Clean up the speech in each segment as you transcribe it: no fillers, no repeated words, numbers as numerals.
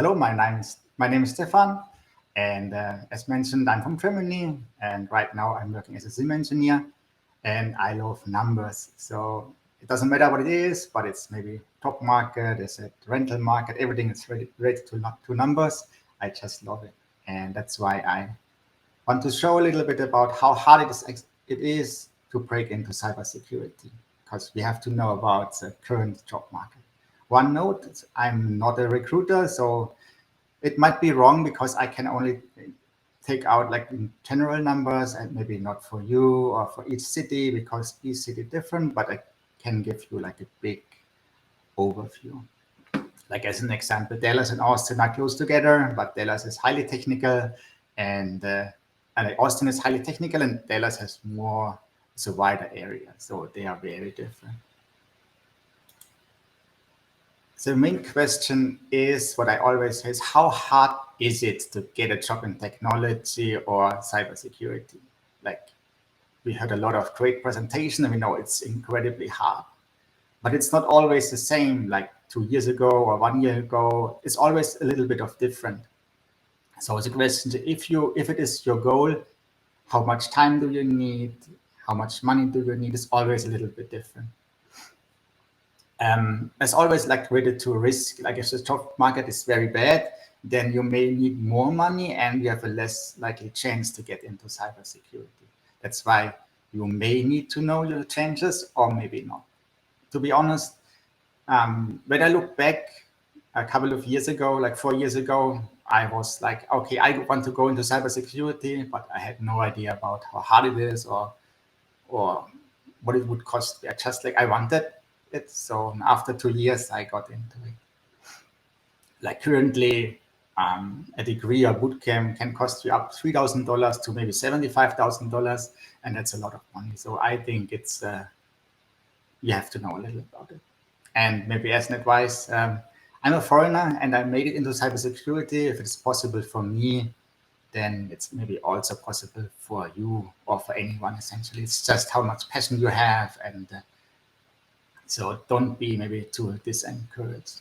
Hello, my name is Stefan, and as mentioned, I'm from Germany, and right now I'm working as a sim engineer, and I love numbers. So it doesn't matter what it is, but it's maybe top market, is it rental market, everything is related to numbers. I just love it, and that's why I want to show a little bit about how hard it is to break into cybersecurity, because we have to know about the current job market. One note, I'm not a recruiter, so it might be wrong because I can only take out like in general numbers and maybe not for you or for each city because each city different, but I can give you like a big overview. Like as an example, Dallas and Austin are close together, but Dallas is highly technical and like Austin is highly technical and Dallas has more, it's a wider area. So they are very different. The main question is what I always say is how hard is it to get a job in technology or cybersecurity? Like we heard a lot of great presentation and we know it's incredibly hard, but it's not always the same like 2 years ago or 1 year ago. It's always a little bit of different. So the question, if it is your goal, how much time do you need? How much money do you need? It's always a little bit different. As always, like related to risk, like if the job market is very bad, then you may need more money and you have a less likely chance to get into cybersecurity. That's why you may need to know your changes or maybe not. To be honest, when I look back a couple of years ago, like 4 years ago, I was like, okay, I want to go into cybersecurity, but I had no idea about how hard it is or what it would cost. Just like I wanted it. So after 2 years, I got into it. Like currently, a degree or bootcamp can cost you up $3,000 to maybe $75,000, and that's a lot of money. So I think it's you have to know a little about it. And maybe as an advice, I'm a foreigner and I made it into cybersecurity. If it's possible for me, then it's maybe also possible for you or for anyone. Essentially, it's just how much passion you have, and so don't be maybe too disencouraged.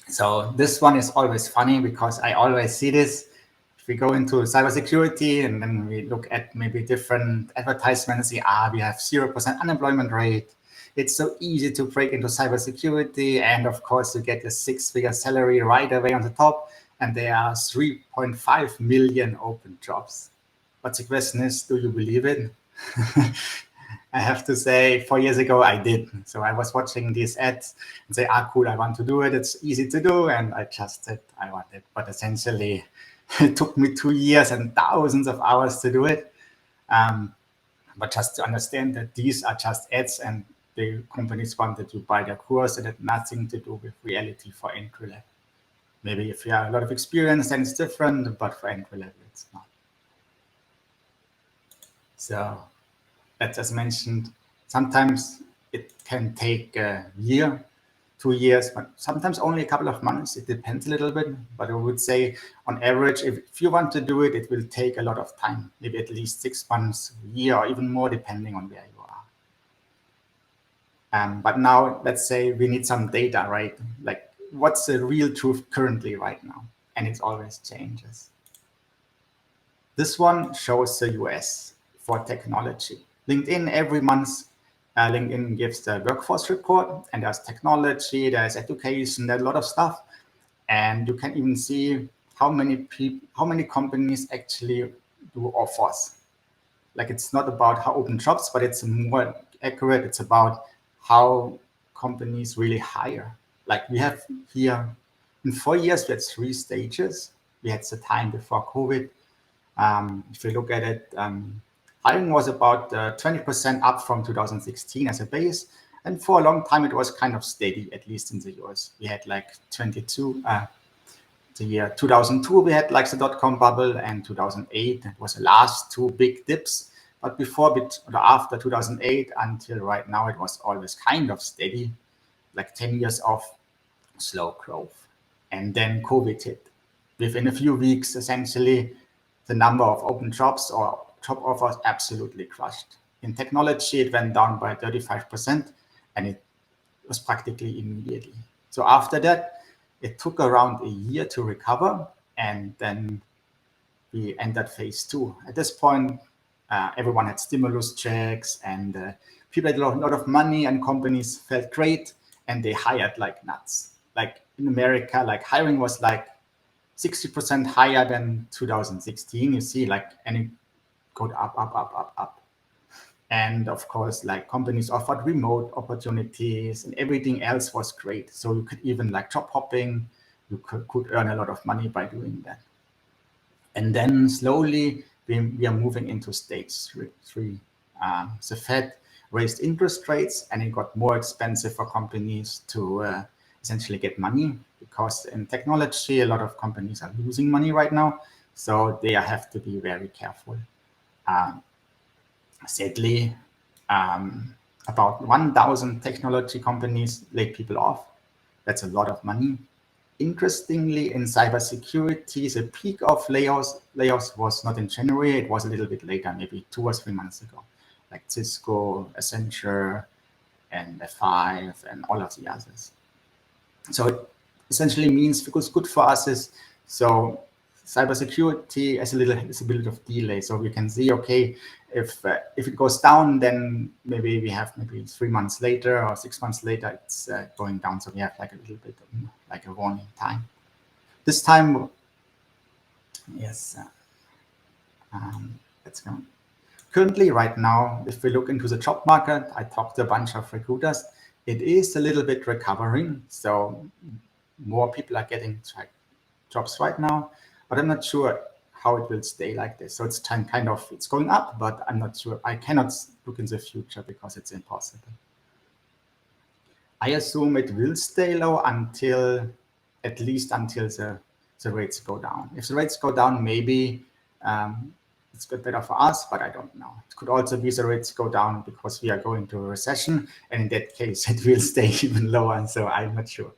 So this one is always funny because I always see this. If we go into cybersecurity and then we look at maybe different advertisements, see, we have 0% unemployment rate. It's so easy to break into cybersecurity. And of course, you get a 6-figure salary right away on the top. And there are 3.5 million open jobs. But the question is, do you believe it? I have to say 4 years ago, I did. So I was watching these ads and say, cool, I want to do it. It's easy to do. And I just said, I want it. But essentially, it took me 2 years and thousands of hours to do it. But just to understand that these are just ads and the companies wanted to buy their course. It had nothing to do with reality for entry level. Maybe if you have a lot of experience, then it's different. But for entry level, it's not. So as mentioned, sometimes it can take a year, 2 years, but sometimes only a couple of months. It depends a little bit, but I would say on average, if you want to do it, it will take a lot of time, maybe at least 6 months, a year, or even more, depending on where you are. But now let's say we need some data, right? Like what's the real truth currently right now? And it always changes. This one shows the US for technology. LinkedIn every month, LinkedIn gives the workforce report, and there's technology, there's education, there's a lot of stuff, and you can even see how many companies actually do offers. Like it's not about how open jobs, but it's more accurate. It's about how companies really hire. Like we have here in 4 years, we had 3 stages. We had the time before COVID. If you look at it, hiring was about 20% up from 2016 as a base. And for a long time, it was kind of steady, at least in the US. We had like the year 2002, we had like the dot-com bubble, and 2008, that was the last 2 big dips. But before, or after 2008 until right now, it was always kind of steady, like 10 years of slow growth. And then COVID hit. Within a few weeks, essentially, the number of open jobs or job offers absolutely crushed. In technology, it went down by 35%, and it was practically immediately. So after that, it took around a year to recover, and then we entered phase 2. At this point, everyone had stimulus checks, and people had a lot of money, and companies felt great, and they hired like nuts. Like in America, like hiring was like 60% higher than 2016. You see, like, and it got up. And of course, like companies offered remote opportunities, and everything else was great. So you could even like job hopping, you could earn a lot of money by doing that. And then slowly we are moving into stage three. The Fed raised interest rates, and it got more expensive for companies to essentially get money, because in technology, a lot of companies are losing money right now. So they have to be very careful. Sadly, about 1,000 technology companies laid people off. That's a lot of money. Interestingly, in cybersecurity, the peak of layoffs was not in January. It was a little bit later, maybe 2 or 3 months ago, like Cisco, Accenture, and F5, and all of the others. So it essentially means, because good for us is, so cybersecurity has a bit of delay. So we can see, okay, if it goes down, then maybe we have 3 months later or 6 months later, it's going down. So we have like a little bit of, like a warning time. This time, yes, let's go. Currently, right now, if we look into the job market, I talked to a bunch of recruiters. It is a little bit recovering. So more people are getting jobs right now, but I'm not sure how it will stay like this. So it's it's going up, but I'm not sure. I cannot look in the future because it's impossible. I assume it will stay low at least until the rates go down. If the rates go down, maybe it's a bit better for us, but I don't know. It could also be the rates go down because we are going to a recession, and in that case, it will stay even lower. And so I'm not sure.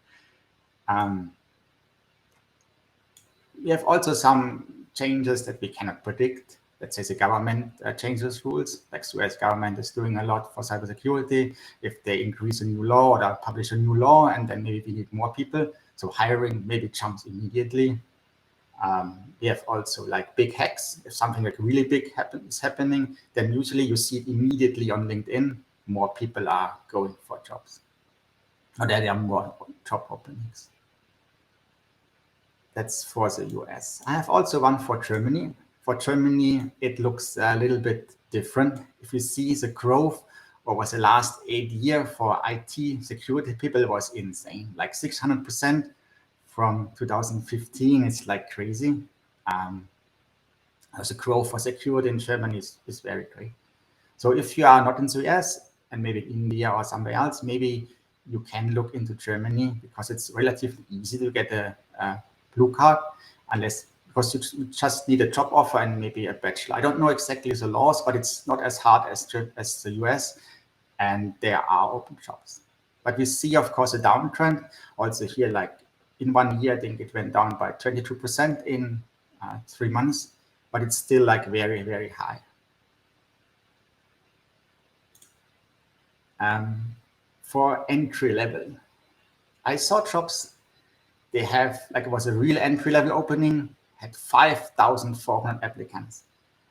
We have also some changes that we cannot predict. Let's say the government changes rules, like the US government is doing a lot for cybersecurity. If they increase a new law or publish a new law, and then maybe we need more people, so hiring maybe jumps immediately. We have also like big hacks. If something like really big is happening, then usually you see it immediately on LinkedIn. More people are going for jobs, or there are more job openings. That's for the US. I have also one for Germany. For Germany, it looks a little bit different. If you see the growth over the last 8 years for IT security people, was insane, like 600% from 2015. It's like crazy. The growth for security in Germany is very great. So if you are not in the US and maybe India or somewhere else, maybe you can look into Germany, because it's relatively easy to get a blue card, because you just need a job offer and maybe a bachelor. I don't know exactly the laws, but it's not as hard as the US, and there are open jobs. But we see, of course, a downtrend also here. Like in 1 year, I think it went down by 22% in 3 months, but it's still like very, very high. For entry level, I saw jobs. They have, like, it was a real entry level opening, had 5,400 applicants.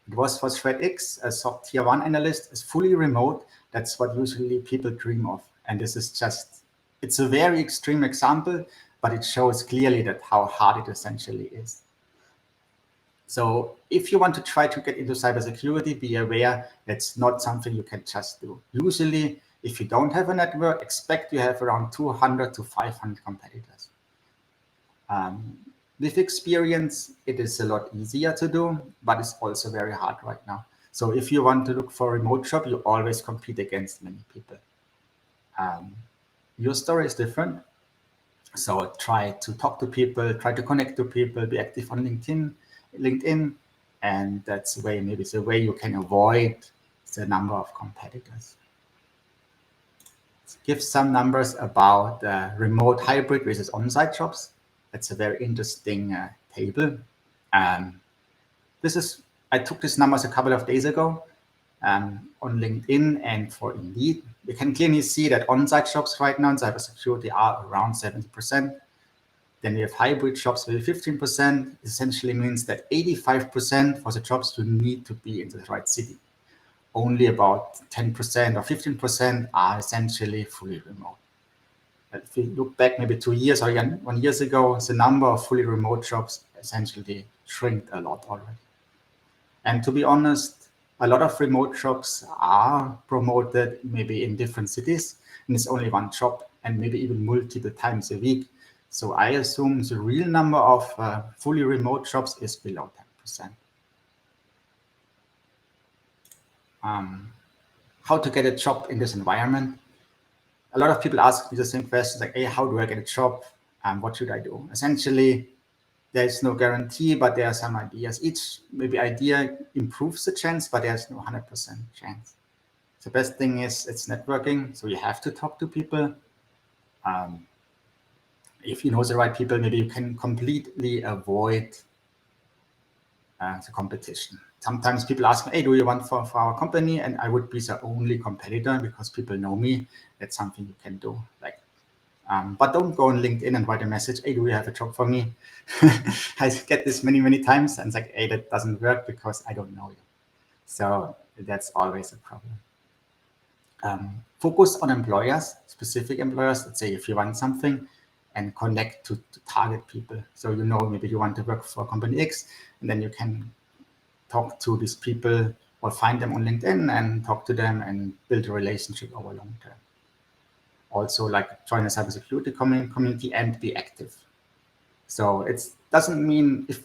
It was for ThreatX, a SOC tier 1 analyst, is fully remote. That's what usually people dream of. And this is just, it's a very extreme example, but it shows clearly that how hard it essentially is. So if you want to try to get into cybersecurity, be aware that's not something you can just do. Usually, if you don't have a network, expect you have around 200 to 500 competitors. With experience, it is a lot easier to do, but it's also very hard right now. So if you want to look for a remote job, you always compete against many people. Your story is different. So try to talk to people, try to connect to people, be active on LinkedIn, and that's maybe the way you can avoid the number of competitors. Let's give some numbers about remote, hybrid versus on-site jobs. That's a very interesting table. I took these numbers a couple of days ago. on LinkedIn and for Indeed, we can clearly see that on-site jobs right now in cybersecurity are around 70%. Then we have hybrid jobs with 15%. Essentially means that 85% for the jobs you need to be in the right city. Only about 10% or 15% are essentially fully remote. If we look back maybe 2 years or 1 year ago, the number of fully remote jobs essentially shrinked a lot already. And to be honest, a lot of remote jobs are promoted maybe in different cities, and it's only one job and maybe even multiple times a week. So I assume the real number of fully remote jobs is below 10%. How to get a job in this environment? A lot of people ask me the same questions like, hey, how do I get a job? What should I do? Essentially, there's no guarantee, but there are some ideas. Each maybe idea improves the chance, but there's no 100% chance. The best thing is it's networking. So you have to talk to people. If you know the right people, maybe you can completely avoid the competition. Sometimes people ask me, hey, do you want for our company? And I would be the only competitor because people know me. That's something you can do. Like, but don't go on LinkedIn and write a message, hey, do you have a job for me? I get this many times, and it's like, hey, that doesn't work because I don't know you. So that's always a problem. Focus on employers, specific employers. Let's say if you want something, and connect to target people. So you know maybe you want to work for company X, and then you can talk to these people or find them on LinkedIn and talk to them and build a relationship over long term. Also, like join a cybersecurity community and be active. So it doesn't mean if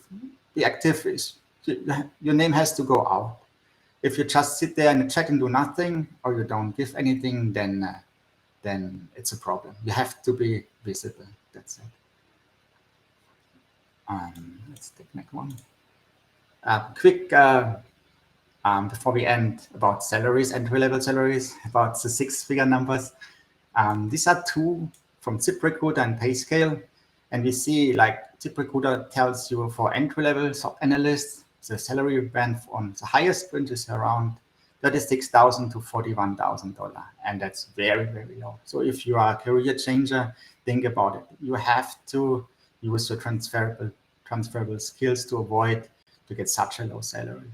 be active is your name has to go out. If you just sit there in the chat and do nothing, or you don't give anything, then it's a problem. You have to be visible. That's it. Let's take the next one. Quick before we end about salaries, entry-level salaries, about the 6-figure numbers. These are two from ZipRecruiter and PayScale. And we see like ZipRecruiter tells you for entry-level SOC analysts, the salary band on the highest range is around $36,000 to $41,000. And that's very low. So if you are a career changer, think about it. You have to use your transferable skills to avoid to get such a low salary.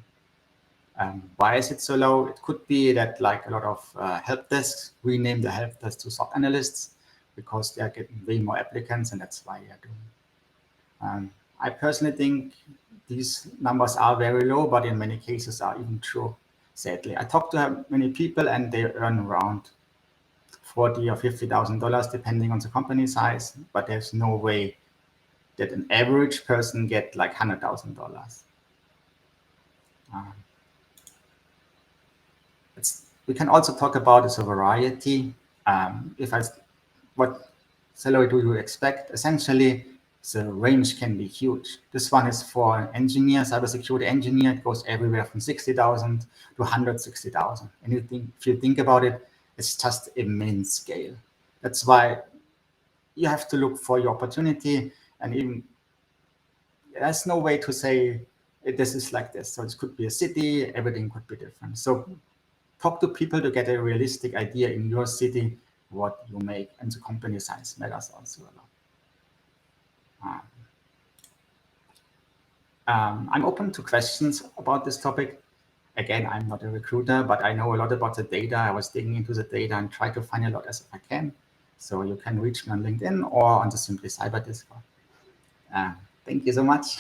Why is it so low? It could be that like a lot of help desks rename the help desk to SOC analysts because they are getting way more applicants, and that's why they are doing. I personally think these numbers are very low, but in many cases are even true. Sadly, I talked to many people, and they earn around $40,000 or $50,000 depending on the company size. But there's no way that an average person get like $100,000. We can also talk about as a variety. What salary do you expect? Essentially, the range can be huge. This one is for an engineer, cybersecurity engineer. It goes everywhere from 60,000 to 160,000. And if you think about it, it's just immense scale. That's why you have to look for your opportunity, and even there's no way to say this is like this. So it could be a city, everything could be different. So talk to people to get a realistic idea in your city what you make, and the company size matters also a lot. I'm open to questions about this topic. Again, I'm not a recruiter, but I know a lot about the data. I was digging into the data and try to find a lot as I can. So you can reach me on LinkedIn or on the Simply Cyber Discord. Thank you so much.